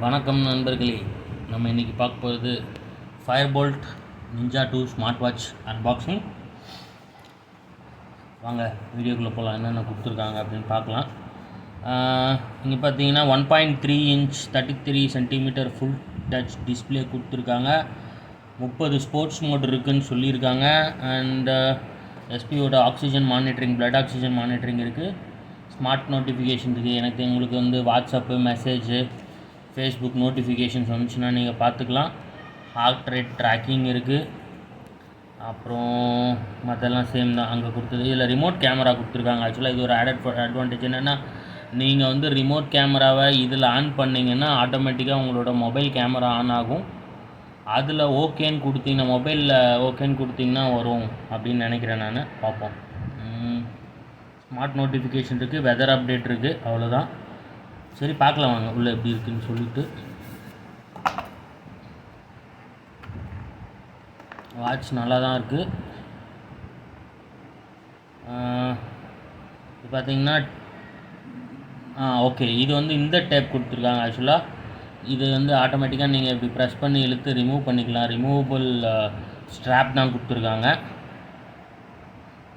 வணக்கம் நண்பர்களே, நம்ம இன்றைக்கி பார்க்க போகிறது boltt Ninja 2 smart watch unboxing. வாங்க வீடியோக்குள்ளே போகலாம், என்னென்ன கொடுத்துருக்காங்க அப்படின்னு பார்க்கலாம். இங்கே பார்த்தீங்கன்னா 1.3 inch 33 centimetre full touch display கொடுத்துருக்காங்க. 30 ஸ்போர்ட்ஸ் மோட் இருக்குதுன்னு சொல்லியிருக்காங்க. அண்ட் எஸ்பியோட oxygen monitoring, blood oxygen monitoring இருக்குது. ஸ்மார்ட் நோட்டிஃபிகேஷன் இருக்குது. எனக்கு உங்களுக்கு வந்து வாட்ஸ்அப்பு, மெசேஜு, ஃபேஸ்புக் நோட்டிஃபிகேஷன்ஸ் வந்துச்சுன்னா நீங்கள் பார்த்துக்கலாம். ஹார்ட் ரேட் ட்ராக்கிங் இருக்குது. அப்புறம் மற்றெல்லாம் சேம் தான் அங்கே கொடுத்தது. இதில் ரிமோட் கேமரா கொடுத்துருக்காங்க. ஆக்சுவலாக இது ஒரு அட்வான்டேஜ் என்னென்னா, நீங்கள் வந்து ரிமோட் கேமராவை இதில் ஆன் பண்ணிங்கன்னா ஆட்டோமேட்டிக்காக உங்களோட மொபைல் கேமரா ஆன் ஆகும். அதில் ஓகேன்னு கொடுத்தீங்கன்னா, மொபைலில் ஓகேன்னு கொடுத்தீங்கன்னா வரும் அப்படின்னு நினைக்கிறேன் நான். பார்ப்போம். ஸ்மார்ட் நோட்டிஃபிகேஷன் இருக்குது, வெதர் அப்டேட் இருக்குது, அவ்வளோதான். சரி, பார்க்கலாம் வாங்க உள்ளே எப்படி இருக்குதுன்னு சொல்லிட்டு. வாட்ச் நல்லா தான் இருக்குது. இது பார்த்தீங்கன்னா ஓகே, இது வந்து இந்த டைப் கொடுத்துருக்காங்க. ஆக்சுவலாக இது வந்து ஆட்டோமேட்டிக்காக நீங்கள் இப்படி ப்ரெஸ் பண்ணி இழுத்து ரிமூவ் பண்ணிக்கலாம். ரிமூவபிள் ஸ்ட்ராப் தான் கொடுத்துருக்காங்க.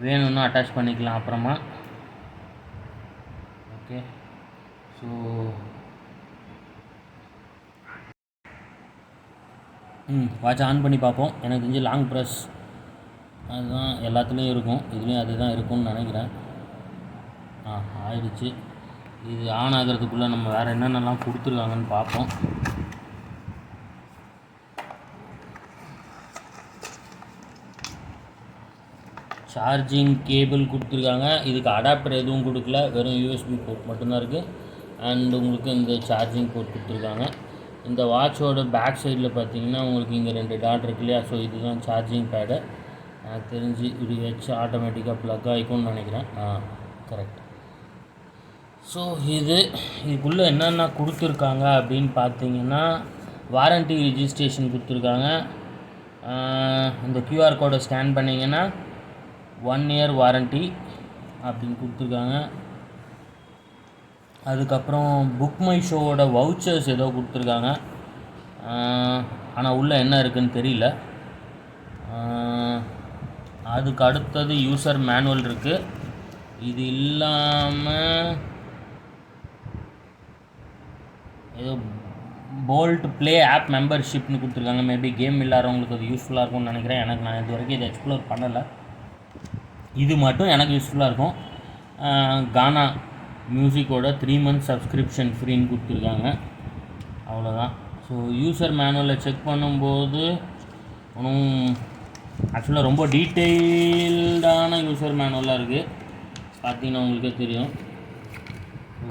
வேணும்னா அட்டாச் பண்ணிக்கலாம் அப்புறமா. ஓகே, ஸோ வாட்ச் ஆன் பண்ணி பார்ப்போம். எனக்கு தெரிஞ்சு லாங் ப்ரெஸ் அதுதான் எல்லாத்துலேயும் இருக்கும், இதுலேயும் அதுதான் இருக்கும்னு நினைக்கிறேன். ஆயிடுச்சு. இது ஆன் ஆகிறதுக்குள்ளே நம்ம வேறு என்னென்னலாம் கொடுத்துருக்காங்கன்னு பார்ப்போம். சார்ஜிங் கேபிள் கொடுத்துருக்காங்க. இதுக்கு அடாப்டர் எதுவும் கொடுக்கல, வெறும் யூஎஸ்பி போர்ட் மட்டும்தான் இருக்குது. அண்ட் உங்களுக்கு இந்த சார்ஜிங் போர்ட் கொடுத்துருக்காங்க. இந்த வாட்சோட பேக் சைடில் பார்த்தீங்கன்னா உங்களுக்கு இங்கே 2 டாட் இருக்கு இல்லையா? ஸோ இதுதான் சார்ஜிங் பேடு. எனக்கு தெரிஞ்சு இப்படி வச்சு ஆட்டோமேட்டிக்காக ப்ளக் ஆகிக்கும்னு நினைக்கிறேன். கரெக்ட். ஸோ இதுக்குள்ளே என்னென்ன கொடுத்துருக்காங்க அப்படின்னு பார்த்தீங்கன்னா, வாரண்ட்டி ரிஜிஸ்ட்ரேஷன் கொடுத்துருக்காங்க. இந்த கியூஆர் கோடை ஸ்கேன் பண்ணிங்கன்னா 1 இயர் வாரண்ட்டி அப்படின்னு கொடுத்துருக்காங்க. அதுக்கப்புறம் புக் மை ஷோவோட வவுச்சர்ஸ் ஏதோ கொடுத்துருக்காங்க. ஆனால் உள்ளே என்ன இருக்குதுன்னு தெரியல. அதுக்கு அடுத்தது யூசர் மேனுவல் இருக்குது. இது இல்லாமல் ஏதோ boltt ப்ளே ஆப் மெம்பர்ஷிப்னு கொடுத்துருக்காங்க. மேபி கேம் இல்லாதவங்களுக்கு அது யூஸ்ஃபுல்லாக இருக்கும்னு நினைக்கிறேன். நான் இது வரைக்கும் இதை எக்ஸ்ப்ளோர் பண்ணலை. இது மட்டும் எனக்கு யூஸ்ஃபுல்லாக இருக்கும். கானா மியூசிக்கோட 3 month சப்ஸ்கிரிப்ஷன் ஃப்ரீன்னு கொடுத்துருக்காங்க. அவ்வளோதான். ஸோ யூசர் மேனுவலில் செக் பண்ணும்போது ஒன்றும் ஆக்சுவலாக ரொம்ப டீட்டெயில்டான யூசர் மேனுவலாக இருக்குது. பார்த்தீங்கன்னா உங்களுக்கே தெரியும். ஸோ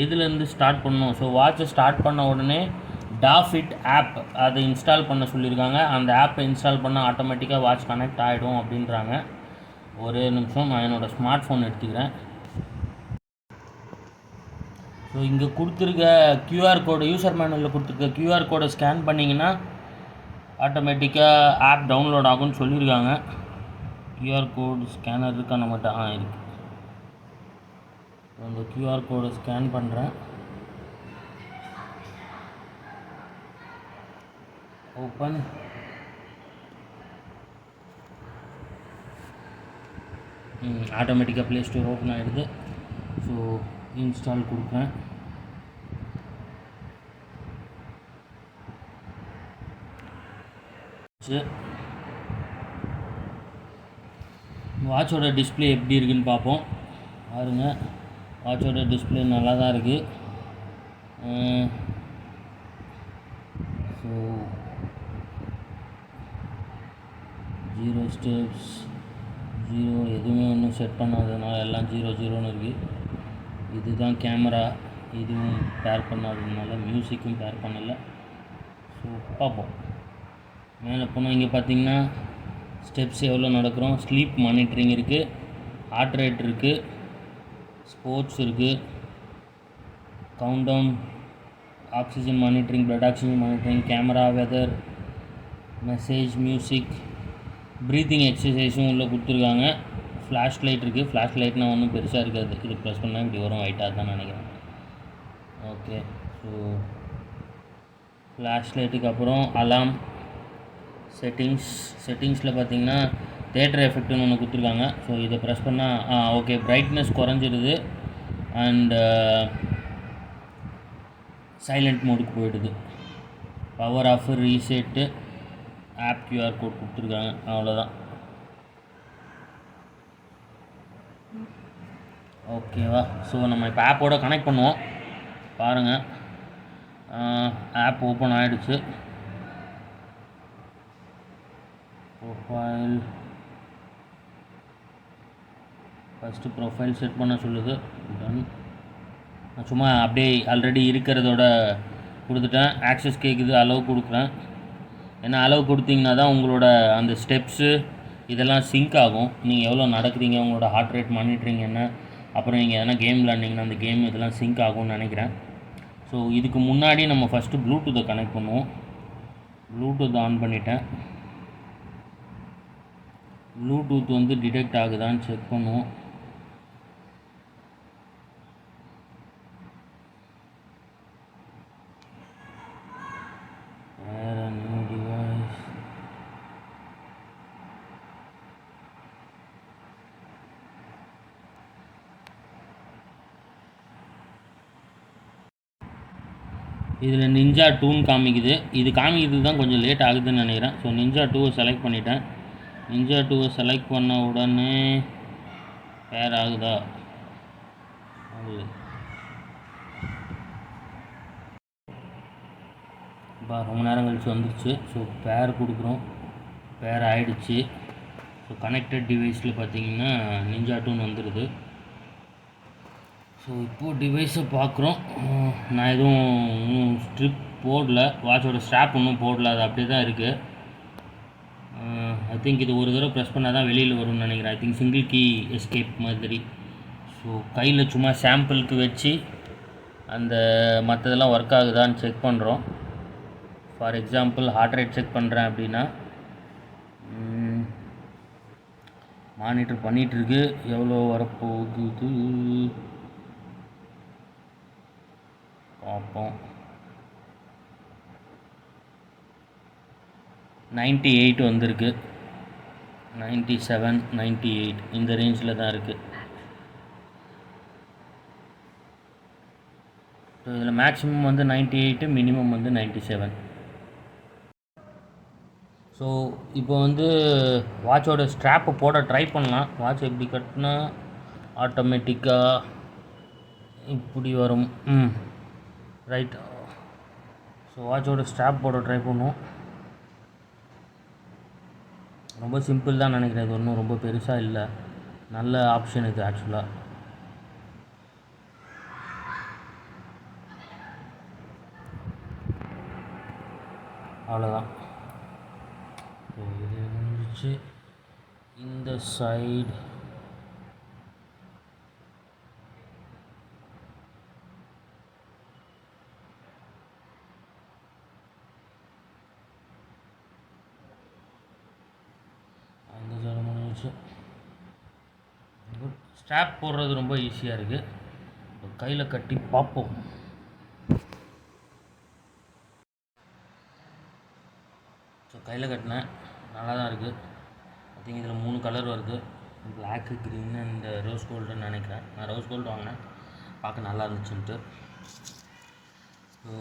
எதுலேருந்து ஸ்டார்ட் பண்ணணும்? ஸோ வாட்சை ஸ்டார்ட் பண்ண உடனே டாஃபிட் ஆப் அதை இன்ஸ்டால் பண்ண சொல்லியிருக்காங்க. அந்த ஆப்பை இன்ஸ்டால் பண்ணால் ஆட்டோமேட்டிக்காக வாட்ச் கனெக்ட் ஆகிடும் அப்படின்றாங்க. ஒரே நிமிஷம், நான் என்னோடய ஸ்மார்ட் ஃபோன் எடுத்துக்கிறேன். ஸோ இங்கே கொடுத்துருக்க கியூஆர் கோடு, யூசர் மேனுவலில் கொடுத்துருக்க கியூஆர் கோடை ஸ்கேன் பண்ணிங்கன்னா ஆட்டோமேட்டிக்காக ஆப் டவுன்லோட் ஆகும்னு சொல்லியிருக்காங்க. கியூஆர் கோடு ஸ்கேனர் இருக்கா நம்மகிட்ட? இருக்குது. அந்த கியூஆர் கோடை ஸ்கேன் பண்ணுறேன். ஓப்பன். ஆட்டோமேட்டிக்காக ப்ளே ஸ்டோர் ஓப்பன் ஆகிடுது. ஸோ இன்ஸ்டால் கொடுக்குறேன். வாட்சோட டிஸ்பிளே எப்படி இருக்குதுன்னு பார்ப்போம். பாருங்க, வாட்சோட டிஸ்பிளே நல்லா தான் இருக்குது. ஸோ 0 ஸ்டெப்ஸ், 0 எதுவுமே ஒன்றும் செட் பண்ணாததுனால எல்லாம் 0 இருக்குது. இதுதான் கேமரா, இதுவும் பேர் பண்ணாததுனால மியூசிக்கும் பேர் பண்ணலை. ஸோ பார்ப்போம். மேலே போனால் இங்கே பார்த்தீங்கன்னா ஸ்டெப்ஸ் எவ்வளோ நடக்கிறோம், ஸ்லீப் மானிட்டரிங் இருக்குது, ஹார்ட் ரேட் இருக்குது, ஸ்போர்ட்ஸ் இருக்குது, countdown, oxygen monitoring, blood oxygen monitoring, camera, weather, message, music, breathing எக்ஸசைஸும் உள்ளே கொடுத்துருக்காங்க. ஃப்ளாஷ் லைட் இருக்குது. ஃப்ளாஷ் லைட்னால் ஒன்றும் பெருசாக இருக்காது. இது ப்ரெஸ் பண்ணால் இப்படி வரும், ஒயிட்டாக தான் நினைக்கிறேன். ஓகே, ஸோ ஃப்ளாஷ் லைட்டுக்கு அப்புறம் அலாம் செட்டிங்ஸில் பார்த்தீங்கன்னா தேட்டர் எஃபெக்ட்னு ஒன்று கொடுத்துருக்காங்க. ஸோ இதை ப்ரெஸ் பண்ணால் ஓகே பிரைட்னஸ் குறைஞ்சிடுது அண்டு சைலண்ட் மோடுக்கு போயிடுது. Power off reset of QR code கொடுத்துருக்காங்க, அவ்வளோதான். ஓகேவா? ஸோ நம்ம இப்போ ஆப்போட கனெக்ட் பண்ணுவோம். பாருங்கள், ஆப் ஓப்பன் ஆகிடுச்சு. ப்ரொஃபைல் ஃபஸ்ட்டு ப்ரொஃபைல் செட் பண்ண சொல்லுது. டன். நான் சும்மா அப்படியே ஆல்ரெடி இருக்கிறதோட கொடுத்துட்டேன். ஆக்சஸ் கேட்குது, அலோவ் கொடுக்குறேன். ஏன்னா அலோவ் கொடுத்தீங்கன்னா தான் உங்களோட அந்த ஸ்டெப்ஸு இதெல்லாம் சிங்க் ஆகும். நீங்கள் எவ்வளோ நடக்கிறீங்க, உங்களோட ஹார்ட் ரேட் மானிட்டரிங் என்ன, அப்புறம் நீங்கள் எதனா கேம் விளாண்டிங்கன்னா அந்த கேம் இதெல்லாம் சிங்க் ஆகும்னு நினைக்கிறேன். ஸோ இதுக்கு முன்னாடி நம்ம ஃபஸ்ட்டு ப்ளூடூத்தை கனெக்ட் பண்ணுவோம். ப்ளூடூத் ஆன் பண்ணிட்டேன். ப்ளூடூத் வந்து டிடெக்ட் ஆகுதான்னு செக் பண்ணுவோம். வேறு நியூ டிவைஸ். இதில் நிஞ்சா 2ன்னு காமிக்குது. இது காமிக்கிறது தான் கொஞ்சம் லேட் ஆகுதுன்னு நினைக்கிறேன். ஸோ நிஞ்சா 2வை செலக்ட் பண்ணிட்டேன். நிஞ்சா 2வை செலக்ட் பண்ண உடனே பேர் ஆகுதா? ஆகுது. இப்போ ரொம்ப நேரம் கழிச்சு வந்துடுச்சு. ஸோ பேர் கொடுக்குறோம், பேர் ஆகிடுச்சு. ஸோ கனெக்டட் டிவைஸில் பார்த்தீங்கன்னா நிஞ்சா 2ன்னு வந்துடுது. ஸோ இப்போது டிவைஸை பார்க்குறோம். நான் எதுவும் ஸ்ட்ரிப் போடல, வாட்சோட ஸ்ட்ராப் ஒன்றும் போடல, அது அப்படியே தான் இருக்குது. ஐ திங்க் இது ஒரு தடவை ப்ரெஸ் பண்ணால் தான் வெளியில் வரும்னு நினைக்கிறேன். I think single key escape மாதிரி. ஸோ கையில் சும்மா சாம்பிளுக்கு வச்சு அந்த மற்றதெல்லாம் ஒர்க் ஆகுதான்னு செக் பண்ணுறோம். For example heart rate check பண்ணுறேன் அப்படின்னா மானிட்டர் பண்ணிகிட்ருக்கு. எவ்வளோ வரப்போகுது பார்ப்போம். 98 வந்திருக்கு, 97, 98 இந்த ரேஞ்சில் தான் இருக்குது. ஸோ இதில் மேக்ஸிமம் வந்து 98, மினிமம் வந்து 97. ஸோ இப்போ வந்து வாட்சோட ஸ்ட்ராப்பை போட ட்ரை பண்ணலாம். வாட்ச் எப்படி கட்டினா ஆட்டோமேட்டிக்காக இப்படி வரும். ரைட். ஸோ வாட்சோட ஸ்ட்ராப் போட ட்ரை பண்ணுவோம். ரொம்ப சிம்பிள் தான் நினைக்கிறேன். இது ஒன்றும் ரொம்ப பெருசாக இல்லை. நல்ல ஆப்ஷன் இது ஆக்சுவலாக. அவ்வளோதான். ஸோ இது முடிஞ்சிச்சு. இந்த சைடு ஸ்ட்ராப் போடுறது ரொம்ப ஈஸியாக இருக்குது. இப்போ கையில் கட்டி பார்ப்போம். ஸோ கையில் கட்டினேன், நல்லா தான் இருக்குது. ஐ திங்க் இதில் 3 கலர் வருது, பிளாக்கு, க்ரீனு அண்ட் ரோஸ் கோல்டுன்னு நினைக்கிறேன். நான் ரோஸ் கோல்டு வாங்கினேன், பார்க்க நல்லா இருந்துச்சுன்ட்டு. ஸோ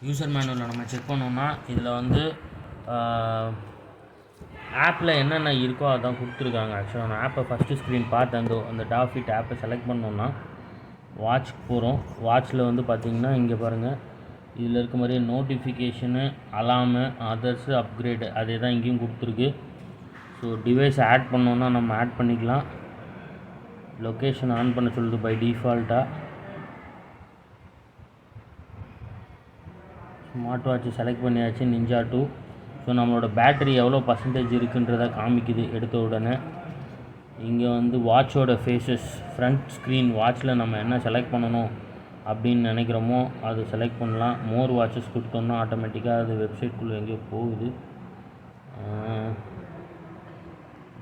யூசர் மேனுவலில் நம்ம செக் பண்ணோம்னா இதில் வந்து ஆப்பில் என்னென்ன இருக்கோ அதான் கொடுத்துருக்காங்க. ஆக்சுவலாக நான் ஆப்பை ஃபஸ்ட்டு ஸ்க்ரீன் பார்த்தேன். அந்த டாஃபிட் ஆப்பை செலக்ட் பண்ணோன்னா வாட்ச்க்கு போகிறோம். வாட்சில் வந்து பார்த்திங்கன்னா இங்கே பாருங்கள், இதில் இருக்க மாதிரியே நோட்டிஃபிகேஷனு, அலாமு, அதர்ஸு, அப்கிரேடு அதே தான் இங்கேயும் கொடுத்துருக்கு. ஸோ டிவைஸ் ஆட் பண்ணோன்னா நம்ம ஆட் பண்ணிக்கலாம். லொக்கேஷன் ஆன் பண்ண சொல்லுது பை டிஃபால்ட்டாக. ஸ்மார்ட் வாட்ச் செலக்ட் பண்ணியாச்சு, நிஞ்சா 2. ஸோ நம்மளோட பேட்டரி எவ்வளோ பர்சன்டேஜ் இருக்குன்றதை காமிக்குது எடுத்த உடனே. இங்கே வந்து வாட்சோட ஃபேஸஸ், ஃப்ரண்ட் ஸ்க்ரீன் வாட்சில் நம்ம என்ன செலக்ட் பண்ணணும் அப்படின்னு நினைக்கிறோமோ அது செலக்ட் பண்ணலாம். மோர் வாட்சஸ் கொடுத்தோம்னா ஆட்டோமேட்டிக்காக அது வெப்சைட்குள்ளே எங்கேயோ போகுது.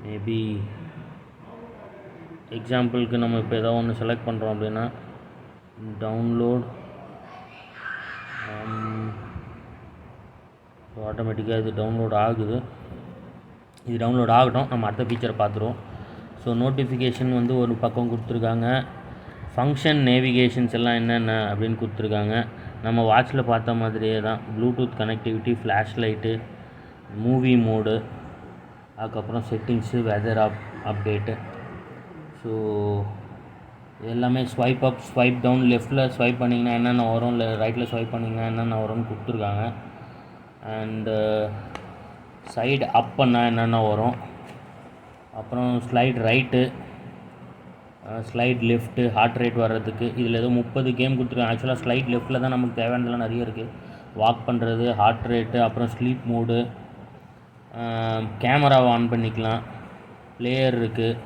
மேபி எக்ஸாம்பிளுக்கு நம்ம இப்போ ஏதோ ஒன்று செலக்ட் பண்ணுறோம் அப்படின்னா டவுன்லோட் ஆட்டோமேட்டிக்காக இது டவுன்லோட் ஆகுது. இது டவுன்லோட் ஆகட்டும், நம்ம அடுத்த ஃபீச்சரை பார்த்துருவோம். ஸோ நோட்டிஃபிகேஷன் வந்து ஒரு பக்கம் கொடுத்துருக்காங்க. ஃபங்க்ஷன் நேவிகேஷன்ஸ் எல்லாம் என்னென்ன அப்படின்னு கொடுத்துருக்காங்க. நம்ம வாட்சில் பார்த்த மாதிரியே தான். Bluetooth connectivity, flash light, movie mode, அதுக்கப்புறம் செட்டிங்ஸு, வெதர் அப்டேட்டு. ஸோ எல்லாமே ஸ்வைப் அப், ஸ்வைப் டவுன், லெஃப்ட்டில் ஸ்வைப் பண்ணிங்கன்னா என்னென்ன வரும், இல்லை ரைட்டில் ஸ்வைப் பண்ணிங்கன்னா என்னென்ன வரும்னு கொடுத்துருக்காங்க. அண்டு சைடு அப் பண்ணால் என்னென்ன வரும், அப்புறம் slide right, slide left, heart rate வர்றதுக்கு. இதில் ஏதோ 30 கேம் கொடுத்துருக்காங்க. ஆக்சுவலாக ஸ்லைட் லெஃப்ட்டில் தான் நமக்கு தேவையானதெல்லாம் நிறைய இருக்குது. வாக் பண்ணுறது, ஹார்ட் ரேட்டு, அப்புறம் ஸ்லீப் மோடு, கேமராவை ஆன் பண்ணிக்கலாம், பிளேயர் இருக்குது.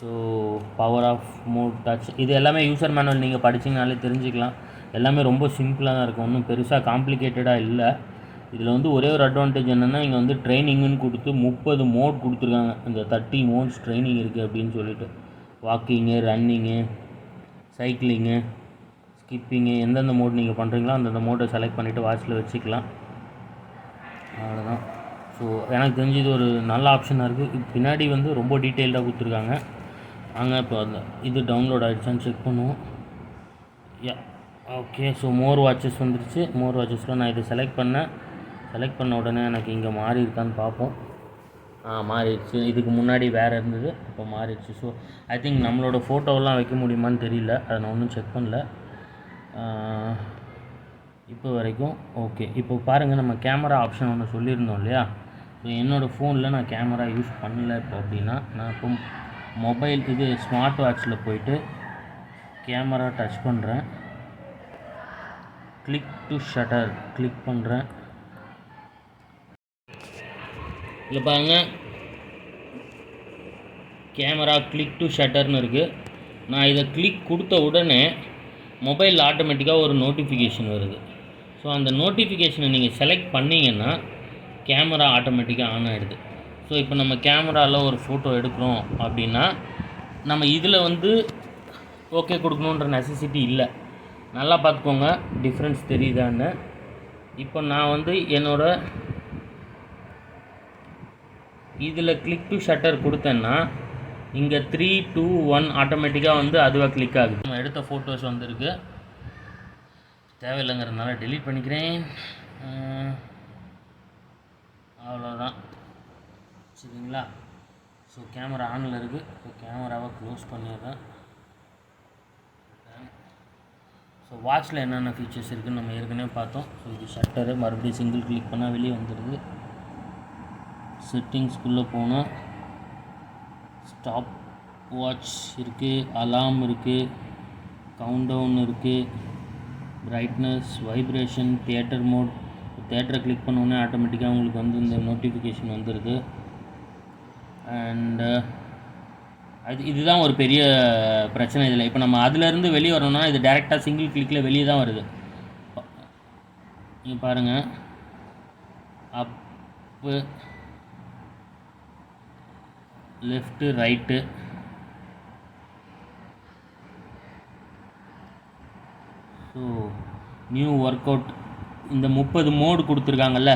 So power off, mode, touch, இது எல்லாமே யூசர் மேனுவல் நீங்கள் படிச்சிங்கனாலே தெரிஞ்சுக்கலாம். எல்லாமே ரொம்ப சிம்பிளாக தான் இருக்கும், ஒன்றும் பெருசாக காம்ப்ளிகேட்டடாக இல்லை. இதில் வந்து ஒரே ஒரு அட்வான்டேஜ் என்னென்னா, இங்கே வந்து ட்ரைனிங்குன்னு கொடுத்து 30 மோட் கொடுத்துருக்காங்க. இந்த 30 மோட்ஸ் ட்ரைனிங் இருக்குது அப்படின்னு சொல்லிட்டு. வாக்கிங்கு, ரன்னிங்கு, சைக்கிளிங்கு, ஸ்கிப்பிங்கு, எந்தெந்த மோட் நீங்கள் பண்ணுறீங்களோ அந்தந்த மோட்டை செலக்ட் பண்ணிவிட்டு வாட்சில் வச்சுக்கலாம். அவ்வளோதான். ஸோ எனக்கு தெரிஞ்சு இது ஒரு நல்ல ஆப்ஷனாக இருக்குது. பின்னாடி வந்து ரொம்ப டீட்டெயில்டாக கொடுத்துருக்காங்க. அங்கே இப்போ அந்த இது டவுன்லோட் ஆகிடுச்சான்னு செக் பண்ணுவோம். ஓகே. ஸோ மோர் வாட்சஸ் வந்துருச்சு. மோர் வாட்சஸில் நான் இதை செலக்ட் பண்ண உடனே எனக்கு இங்கே மாறி இருக்கான்னு பார்ப்போம். மாறிடுச்சு. இதுக்கு முன்னாடி வேறு இருந்தது, இப்போ மாறிடுச்சு. ஸோ ஐ திங்க் நம்மளோட ஃபோட்டோவெல்லாம் வைக்க முடியுமான்னு தெரியல, அதை நான் ஒன்றும் செக் பண்ணல இப்போ வரைக்கும். ஓகே, இப்போ பாருங்கள், நம்ம கேமரா ஆப்ஷன் ஒன்று சொல்லியிருந்தோம் இல்லையா. ஸோ என்னோடய ஃபோனில் நான் கேமரா யூஸ் பண்ணல இப்போ. அப்படின்னா நான் இப்போ மொபைல் இது ஸ்மார்ட் வாட்சில் போயிட்டு கேமரா டச் பண்ணுறேன், கிளிக் டு ஷட்டர் கிளிக் பண்ணுறேன். இல்லை பாருங்கள், கேமரா கிளிக் டு ஷட்டர்னு இருக்குது. நான் இதை கிளிக் கொடுத்த உடனே மொபைலில் ஆட்டோமேட்டிக்காக ஒரு நோட்டிஃபிகேஷன் வருது. ஸோ அந்த நோட்டிஃபிகேஷனை நீங்கள் செலக்ட் பண்ணிங்கன்னா கேமரா ஆட்டோமேட்டிக்காக ஆன் ஆகிடுது. ஸோ இப்போ நம்ம கேமராவில் ஒரு ஃபோட்டோ எடுக்கிறோம் அப்படின்னா நம்ம இதில் வந்து ஓகே கொடுக்கணுன்ற நெசசிட்டி இல்லை. நல்லா பார்த்துக்கோங்க, டிஃப்ரென்ஸ் தெரியுதான்னு. இப்போ நான் வந்து என்னோடய இதில் கிளிக் டு ஷட்டர் கொடுத்தேன்னா இங்கே 3, 2, 1 ஆட்டோமேட்டிக்காக வந்து அதுவாக கிளிக் ஆகுது. நம்ம எடுத்த ஃபோட்டோஸ் வந்துருக்கு, தேவையில்லைங்கிறதுனால டெலீட் பண்ணிக்கிறேன். அவ்வளோதான், சரிங்களா. ஸோ கேமரா ஆனில் இருக்குது. ஸோ கேமராவை க்ளோஸ் பண்ணிடுறேன். ஸோ வாட்சில் என்னென்ன ஃபீச்சர்ஸ் இருக்குதுன்னு நம்ம ஏற்கனவே பார்த்தோம். ஸோ இது ஷட்டரு, மறுபடியும் சிங்கிள் கிளிக் பண்ணால் வெளியே வந்துடுது. செட்டிங்ஸ்குள்ளே போனால் ஸ்டாப் வாட்ச் இருக்குது, அலாம் இருக்குது, கவுண்டவுன் இருக்குது, பிரைட்னஸ், வைப்ரேஷன், தியேட்டர் மோட். தியேட்டரை கிளிக் பண்ணோன்னே ஆட்டோமேட்டிக்காக உங்களுக்கு வந்து இந்த நோட்டிஃபிகேஷன் வந்துடுது. அண்டு இதுதான் ஒரு பெரிய பிரச்சனை இதில். இப்போ நம்ம அதிலேருந்து வெளியே வரணும்னா இது டேரெக்டாக சிங்கிள் கிளிக்கில் வெளியே தான் வருது. நீங்கள் பாருங்கள், up, left, right, so new work out. இந்த 30 மோடு கொடுத்துருக்காங்கல்ல,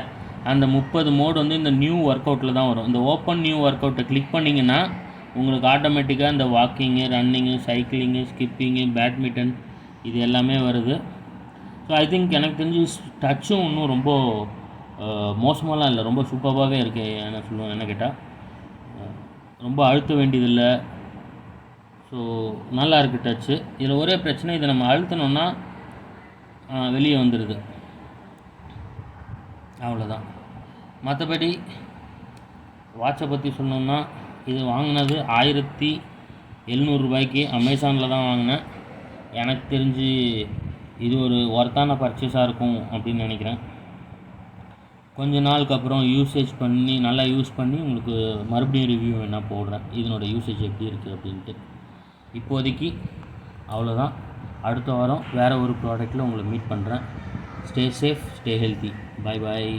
அந்த 30 மோடு வந்து இந்த நியூ ஒர்க் அவுட்டில் தான் வரும். இந்த ஓப்பன் நியூ ஒர்க் அவுட்டை கிளிக் பண்ணிங்கன்னா உங்களுக்கு ஆட்டோமேட்டிக்காக இந்த walking, running, cycling, skipping, badminton இது எல்லாமே வருது. ஸோ ஐ திங்க் எனக்கு தெரிஞ்சு டச்சும் இன்னும் ரொம்ப மோசமாலாம் இல்லை, ரொம்ப சூப்பராகவே இருக்குது. என்ன சொல்லுவேன், என்ன கேட்டால் ரொம்ப அழுத்த வேண்டியதில்லை. ஸோ நல்லா இருக்குது டச்சு. இதில் ஒரே பிரச்சனை, இதை நம்ம அழுத்தினோன்னா வெளியே வந்துடுது. அவ்வளோதான். மற்றபடி வாட்சை பற்றி சொன்னோம்னா இது வாங்கினது 1700 ரூபாய்க்கு அமேசானில் தான் வாங்கினேன். எனக்கு தெரிஞ்சு இது ஒரு ஒர்த்தான பர்ச்சேஸாக இருக்கும் அப்படின்னு நினைக்கிறேன். கொஞ்ச நாளுக்கு அப்புறம் நல்லா யூஸ் பண்ணி உங்களுக்கு மறுபடியும் ரிவ்யூ வேணால் போடுறேன், இதனோட யூசேஜ் எப்படி இருக்குது அப்படின்ட்டு. இப்போதைக்கு அவ்வளோதான். அடுத்த வாரம் வேறு ஒரு ப்ராடக்ட்டில் உங்களை மீட் பண்ணுறேன். Stay safe, stay healthy. Bye பாய்.